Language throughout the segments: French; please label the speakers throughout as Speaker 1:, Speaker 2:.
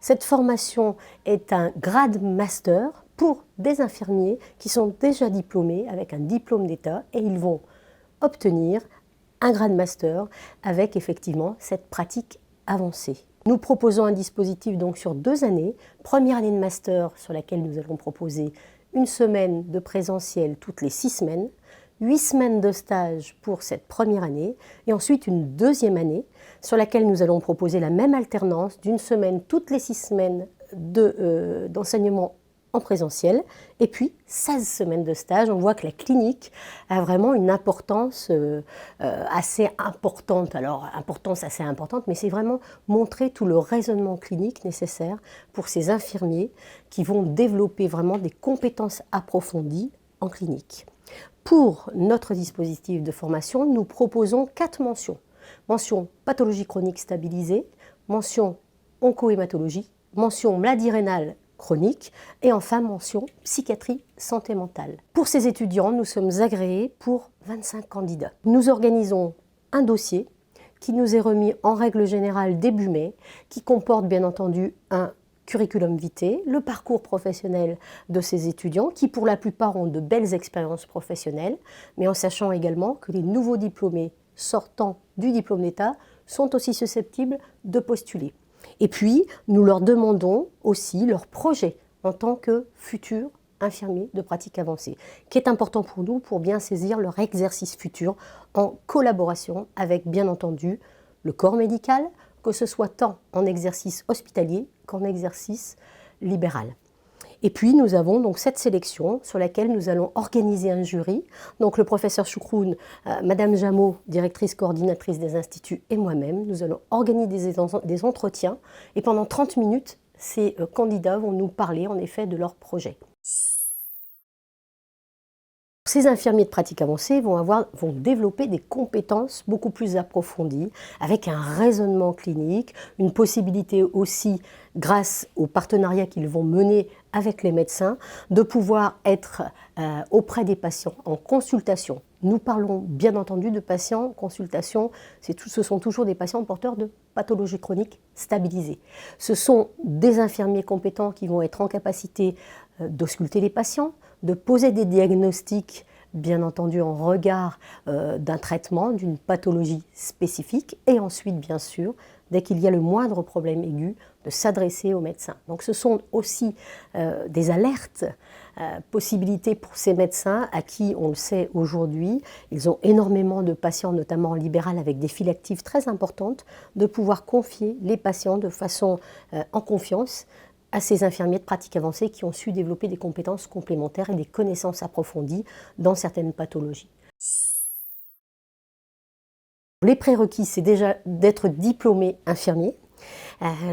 Speaker 1: Cette formation est un grade master pour des infirmiers qui sont déjà diplômés avec un diplôme d'État et ils vont obtenir un grade master avec effectivement cette pratique avancée. Nous proposons un dispositif donc sur 2 années. Première année de master sur laquelle nous allons proposer une semaine de présentiel toutes les 6 semaines, 8 semaines de stage pour cette première année et ensuite une deuxième année sur laquelle nous allons proposer la même alternance d'une semaine toutes les 6 semaines d'enseignement en présentiel et puis 16 semaines de stage. On voit que la clinique a vraiment une importance assez importante. Alors, importance assez importante, mais c'est vraiment montrer tout le raisonnement clinique nécessaire pour ces infirmiers qui vont développer vraiment des compétences approfondies en clinique. Pour notre dispositif de formation, nous proposons 4 mentions. Mention pathologie chronique stabilisée, mention oncohématologie, mention maladie rénale chronique et enfin mention psychiatrie santé mentale. Pour ces étudiants, nous sommes agréés pour 25 candidats. Nous organisons un dossier qui nous est remis en règle générale début mai, qui comporte bien entendu un curriculum vitae, le parcours professionnel de ces étudiants qui pour la plupart ont de belles expériences professionnelles, mais en sachant également que les nouveaux diplômés sortant du diplôme d'État sont aussi susceptibles de postuler. Et puis, nous leur demandons aussi leur projet en tant que futurs infirmiers de pratique avancée, qui est important pour nous pour bien saisir leur exercice futur en collaboration avec, bien entendu, le corps médical, que ce soit tant en exercice hospitalier qu'en exercice libéral. Et puis nous avons donc cette sélection sur laquelle nous allons organiser un jury. Donc le professeur Choukroun, Madame Jameau, directrice coordinatrice des instituts et moi-même, nous allons organiser des entretiens et pendant 30 minutes, ces candidats vont nous parler en effet de leur projet. Ces infirmiers de pratique avancée vont développer des compétences beaucoup plus approfondies, avec un raisonnement clinique, une possibilité aussi, grâce aux partenariats qu'ils vont mener avec les médecins, de pouvoir être auprès des patients en consultation. Nous parlons bien entendu de patients en consultation, ce sont toujours des patients porteurs de pathologies chroniques stabilisées. Ce sont des infirmiers compétents qui vont être en capacité d'ausculter les patients, de poser des diagnostics, bien entendu en regard d'un traitement, d'une pathologie spécifique, et ensuite, bien sûr, dès qu'il y a le moindre problème aigu, de s'adresser au médecin. Donc ce sont aussi des alertes, possibilités pour ces médecins à qui, on le sait aujourd'hui, ils ont énormément de patients, notamment en libéral, avec des files actives très importantes, de pouvoir confier les patients de façon en confiance à ces infirmiers de pratique avancée qui ont su développer des compétences complémentaires et des connaissances approfondies dans certaines pathologies. Les prérequis, c'est déjà d'être diplômé infirmier.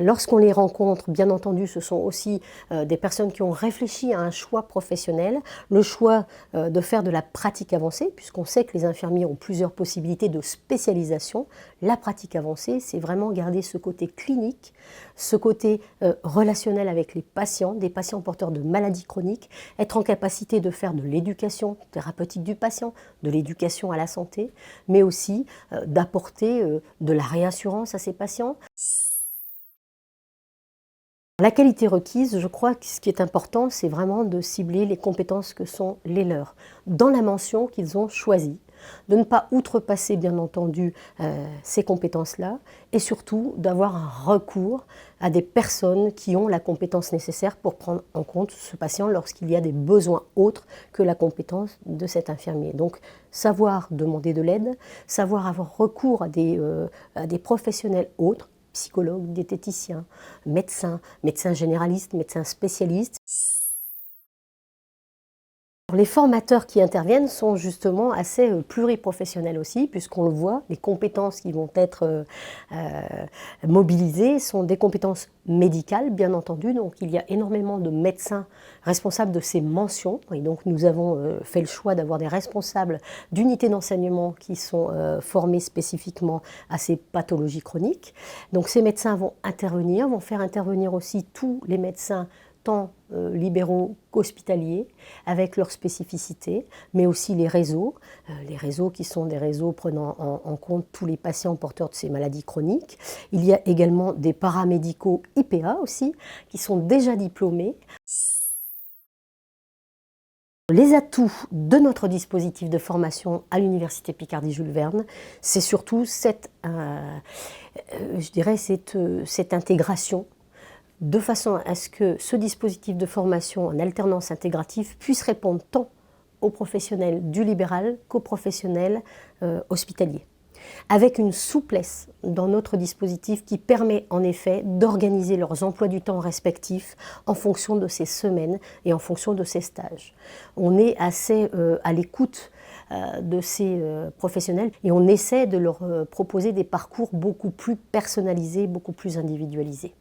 Speaker 1: Lorsqu'on les rencontre, bien entendu, ce sont aussi des personnes qui ont réfléchi à un choix professionnel, le choix de faire de la pratique avancée, puisqu'on sait que les infirmiers ont plusieurs possibilités de spécialisation. La pratique avancée, c'est vraiment garder ce côté clinique, ce côté relationnel avec les patients, des patients porteurs de maladies chroniques, être en capacité de faire de l'éducation thérapeutique du patient, de l'éducation à la santé, mais aussi d'apporter de la réassurance à ces patients. La qualité requise, je crois que ce qui est important, c'est vraiment de cibler les compétences que sont les leurs, dans la mention qu'ils ont choisie, de ne pas outrepasser bien entendu ces compétences-là, et surtout d'avoir un recours à des personnes qui ont la compétence nécessaire pour prendre en compte ce patient lorsqu'il y a des besoins autres que la compétence de cet infirmier. Donc savoir demander de l'aide, savoir avoir recours à des professionnels autres, psychologues, diététiciens, médecins, médecins généralistes, médecins spécialistes. Les formateurs qui interviennent sont justement assez pluriprofessionnels aussi, puisqu'on le voit, les compétences qui vont être mobilisées sont des compétences médicales, bien entendu. Donc il y a énormément de médecins responsables de ces mentions. Et donc nous avons fait le choix d'avoir des responsables d'unités d'enseignement qui sont formés spécifiquement à ces pathologies chroniques. Donc ces médecins vont faire intervenir aussi tous les médecins tant libéraux qu'hospitaliers, avec leurs spécificités, mais aussi les réseaux qui sont des réseaux prenant en compte tous les patients porteurs de ces maladies chroniques. Il y a également des paramédicaux IPA aussi, qui sont déjà diplômés. Les atouts de notre dispositif de formation à l'Université Picardie-Jules Verne, c'est surtout cette intégration, de façon à ce que ce dispositif de formation en alternance intégrative puisse répondre tant aux professionnels du libéral qu'aux professionnels hospitaliers, avec une souplesse dans notre dispositif qui permet en effet d'organiser leurs emplois du temps respectifs en fonction de ces semaines et en fonction de ces stages. On est assez à l'écoute de ces professionnels et on essaie de leur proposer des parcours beaucoup plus personnalisés, beaucoup plus individualisés.